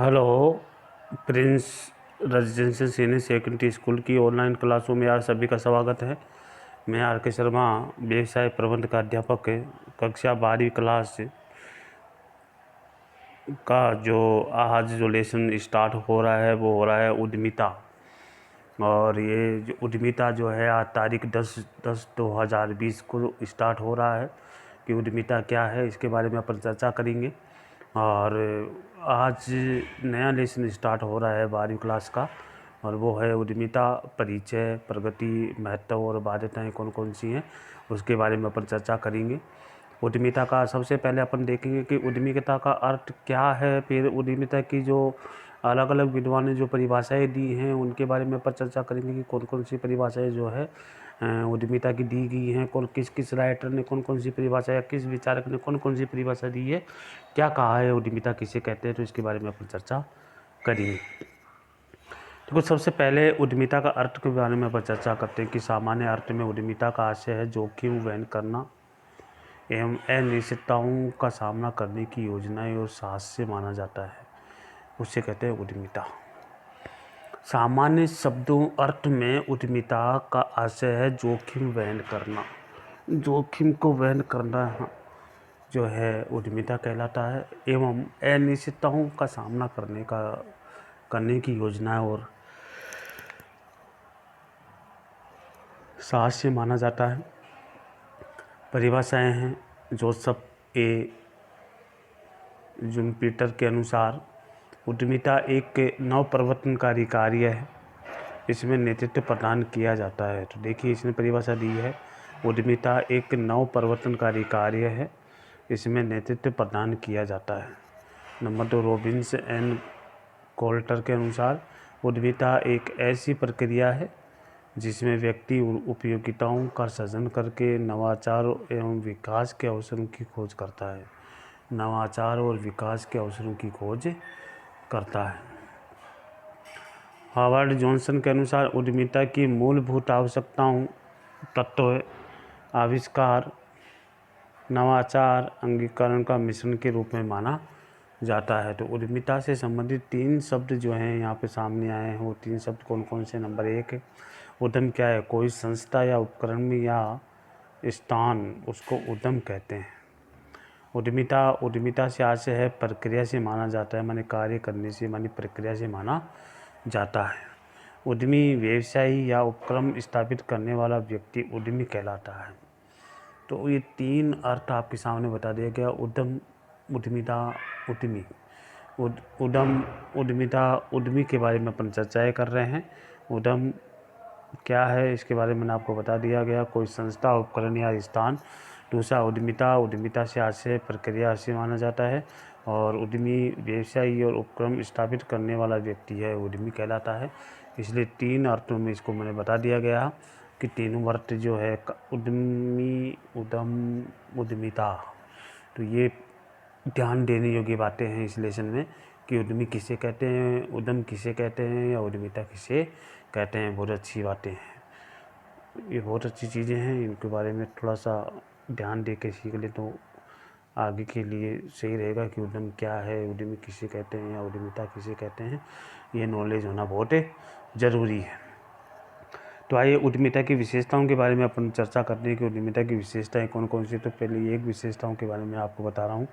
Hello. Prince residential senior secondary school की online क्लासों में आज सभी का स्वागत है। मैं आर के शर्मा, व्यवसाय प्रबंध का अध्यापक है। कक्षा 12वीं क्लास का जो आज जो लेसन स्टार्ट हो रहा है वो हो रहा है उद्यमिता। और ये जो उद्यमिता जो है आज तारीख 10/10/2020 को स्टार्ट हो रहा है कि उद्यमिता क्या है, इसके बारे में अपन चर्चा करेंगे। और आज नया लेसन स्टार्ट हो रहा है 12वीं क्लास का, और वो है उद्यमिता, परिचय, प्रगति, महत्व और बाध्यताएं कौन कौन सी हैं, उसके बारे में अपन चर्चा करेंगे। उद्यमिता का सबसे पहले अपन देखेंगे कि उद्यमिता का अर्थ क्या है। फिर उद्यमिता की जो अलग अलग विद्वान ने जो परिभाषाएं दी हैं उनके बारे में अपन चर्चा करेंगे कि कौन कौन सी परिभाषाएं जो है उद्यमिता की दी गई हैं। कौन किस किस राइटर ने कौन कौन सी परिभाषा या किस विचारक ने कौन कौन सी परिभाषा दी है, क्या कहा है उद्यमिता किसे कहते हैं, तो इसके बारे में अपन चर्चा करेंगे। तो सबसे पहले उद्यमिता का अर्थ के बारे में अपन चर्चा करते हैं कि सामान्य अर्थ में उद्यमिता का आशय है जोखिम वहन करना एवं अनिश्चितताओं का सामना करने की योजनाएं और साहस से माना जाता है, उसे कहते हैं उद्यमिता। सामान्य शब्दों अर्थ में उद्यमिता का आशय है जोखिम वहन करना। जोखिम को वहन करना जो है उद्यमिता कहलाता है एवं अनिश्चितताओं का सामना करने की योजना और साहस से माना जाता है। परिभाषाएं हैं जोसेफ ए जुम्पीटर के अनुसार उद्यमिता एक नवप्रवर्तनकारी कार्य है, इसमें नेतृत्व प्रदान किया जाता है। तो देखिए इसने परिभाषा दी है, उद्यमिता एक नवप्रवर्तनकारी कार्य है, इसमें नेतृत्व प्रदान किया जाता है। नंबर 2 रॉबिन्स एंड कोल्टर के अनुसार उद्यमिता एक ऐसी प्रक्रिया है जिसमें व्यक्ति उपयोगिताओं का सृजन करके नवाचार एवं विकास के अवसरों की खोज करता है। नवाचार और विकास के अवसरों की खोज करता है। हावर्ड जॉनसन के अनुसार उद्यमिता की मूलभूत आवश्यकताओं तत्व आविष्कार, नवाचार, अंगीकरण का मिश्रण के रूप में माना जाता है। तो उद्यमिता से संबंधित 3 शब्द जो हैं यहाँ पे सामने आए हैं, वो 3 शब्द कौन कौन से। नंबर 1 उद्यम क्या है, कोई संस्था या उपकरण में या स्थान, उसको उद्यम कहते हैं। उद्यमिता से आशय है प्रक्रिया से माना जाता है, माने कार्य करने से, माने प्रक्रिया से माना जाता है। उद्यमी व्यवसायी या उपक्रम स्थापित करने वाला व्यक्ति उद्यमी कहलाता है। तो ये 3 अर्थ आपके सामने बता दिया गया। उद्यम, उद्यमिता, उद्यमी। उद्यमिता, उद्यमी के बारे में अपन चर्चाएं कर रहे हैं। उद्यम क्या है इसके बारे में आपको बता दिया गया, कोई संस्था, उपकरण या स्थान। दूसरा उद्यमिता से आशय प्रक्रिया से माना जाता है। और उद्यमी व्यवसायी और उपक्रम स्थापित करने वाला व्यक्ति है, उद्यमी कहलाता है। इसलिए 3 अर्थों में इसको मैंने बता दिया गया कि तीनों अर्थ जो है उद्यमी, उद्यम, उद्यमिता। तो ये ध्यान देने योग्य बातें हैं इस लेसन में कि उद्यमी किसे कहते हैं, उद्यम किसे कहते हैं या उद्यमिता किसे कहते हैं। बहुत अच्छी बातें हैं, ये बहुत अच्छी चीज़ें हैं, इनके बारे में थोड़ा सा ध्यान दे के सीख ले तो आगे के लिए सही रहेगा कि उद्यम क्या है, उद्यमी किसे कहते हैं या उद्यमिता किसे कहते हैं। ये नॉलेज होना बहुत ज़रूरी है। तो आइए उद्यमिता की विशेषताओं के बारे में अपन चर्चा करते हैं कि उद्यमिता की विशेषताएं कौन कौन सी। तो पहले एक विशेषताओं के बारे में आपको बता रहा हूँ।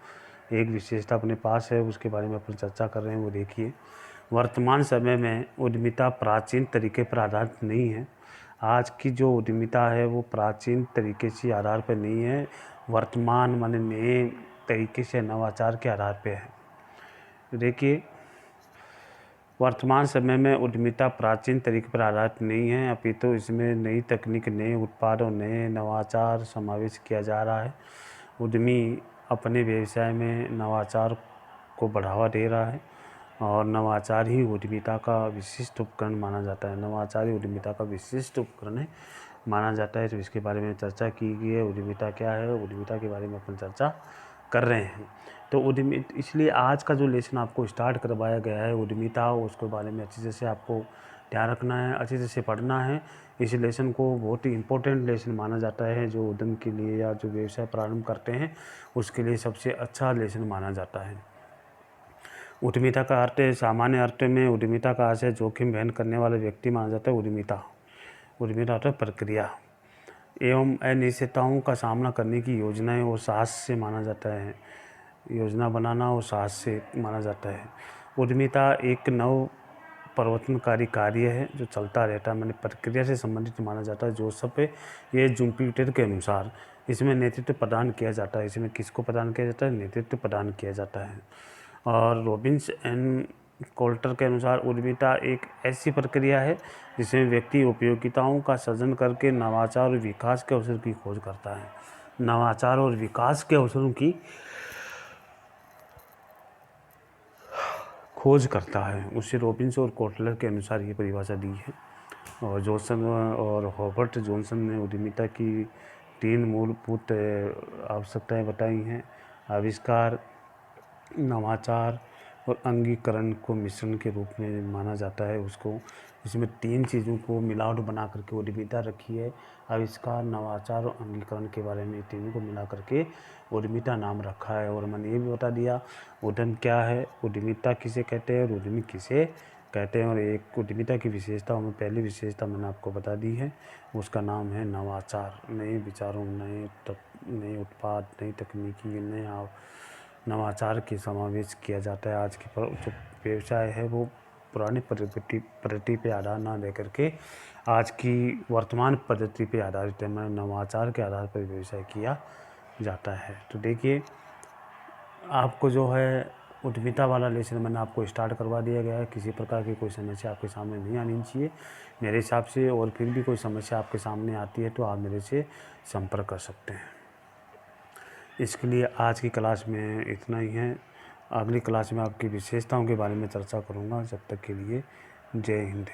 एक विशेषता अपने पास है, उसके बारे में अपन चर्चा कर रहे हैं, वो देखिए। वर्तमान समय में उद्यमिता प्राचीन तरीके पर आधारित नहीं है। आज की जो उद्यमिता है वो प्राचीन तरीके से आधार पर नहीं है, वर्तमान माने नए तरीके से नवाचार के आधार पर है। देखिए वर्तमान समय में उद्यमिता प्राचीन तरीके पर आधारित नहीं है, अपितु इसमें नई तकनीक, नए उत्पाद और नए नवाचार समावेश किया जा रहा है। उद्यमी अपने व्यवसाय में नवाचार को बढ़ावा दे रहा है और नवाचार ही उद्यमिता का विशिष्ट उपकरण माना जाता है। नवाचार ही उद्यमिता का विशिष्ट उपकरण है माना जाता है। तो इसके बारे में चर्चा की गई है। उद्यमिता क्या है, उद्यमिता के बारे में अपन चर्चा कर रहे हैं। तो इसलिए आज का जो लेसन आपको स्टार्ट करवाया गया है उद्यमिता, उसके बारे में अच्छे से आपको ध्यान रखना है, अच्छे से पढ़ना है। इस लेसन को बहुत ही इम्पोर्टेंट लेसन माना जाता है, जो उद्यम के लिए या जो व्यवसाय प्रारंभ करते हैं उसके लिए सबसे अच्छा लेसन माना जाता है। उद्यमिता का अर्थ है, सामान्य अर्थ में उद्यमिता का अर्थ है जोखिम वहन करने वाला व्यक्ति माना जाता है उद्यमिता। उद्यमिता अर्थ है प्रक्रिया एवं अनिश्चितताओं का सामना करने की योजनाएं और साहस से माना जाता है। योजना बनाना और साहस से माना जाता है। उद्यमिता एक नव परिवर्तनकारी कार्य है जो चलता रहता है, मैंने प्रक्रिया से संबंधित माना जाता है। जोसेफ ये जुपिटर के अनुसार इसमें नेतृत्व प्रदान किया जाता है। इसमें किसको प्रदान किया जाता है? नेतृत्व प्रदान किया जाता है। और रॉबिन्स एंड कोल्टर के अनुसार उद्यमिता एक ऐसी प्रक्रिया है जिसमें व्यक्ति उपयोगिताओं का सृजन करके नवाचार और विकास के अवसर की खोज करता है। नवाचार और विकास के अवसरों की खोज करता है, उसे रॉबिन्स और कोटलर के अनुसार ये परिभाषा दी है। और जॉनसन और हॉबर्ट जॉनसन ने उद्यमिता की 3 मूलभूत आवश्यकताएं बताई हैं: आविष्कार, नवाचार और अंगीकरण को मिश्रण के रूप में माना जाता है उसको। इसमें 3 चीज़ों को मिलावट बना करके उद्यमिता रखी है। आविष्कार, नवाचार और अंगीकरण के बारे में तीनों को मिला करके उद्यमिता नाम रखा है। और मैंने ये भी बता दिया उद्यम क्या है, उद्यमिता किसे कहते हैं और उद्यमी किसे कहते हैं। और एक उद्यमिता की विशेषताओं में पहली विशेषता मैंने आपको बता दी है, उसका नाम है नवाचार। नए विचारों, नए उत्पाद, नई तकनीकी, नवाचार के समावेश किया जाता है। आज की जो व्यवसाय है वो पुरानी पद्धति पे आधार ना दे करके आज की वर्तमान पद्धति पे आधारित है, मैं नवाचार के आधार पर व्यवसाय किया जाता है। तो देखिए आपको जो है उद्यमिता वाला लेसन मैंने आपको स्टार्ट करवा दिया गया है। किसी प्रकार की कोई समस्या आपके सामने नहीं आनी चाहिए मेरे हिसाब से। और फिर भी कोई समस्या आपके सामने आती है तो आप मेरे से संपर्क कर सकते हैं। इसके लिए आज की क्लास में इतना ही है। अगली क्लास में आपकी विशेषताओं के बारे में चर्चा करूँगा। जब तक के लिए जय हिंद।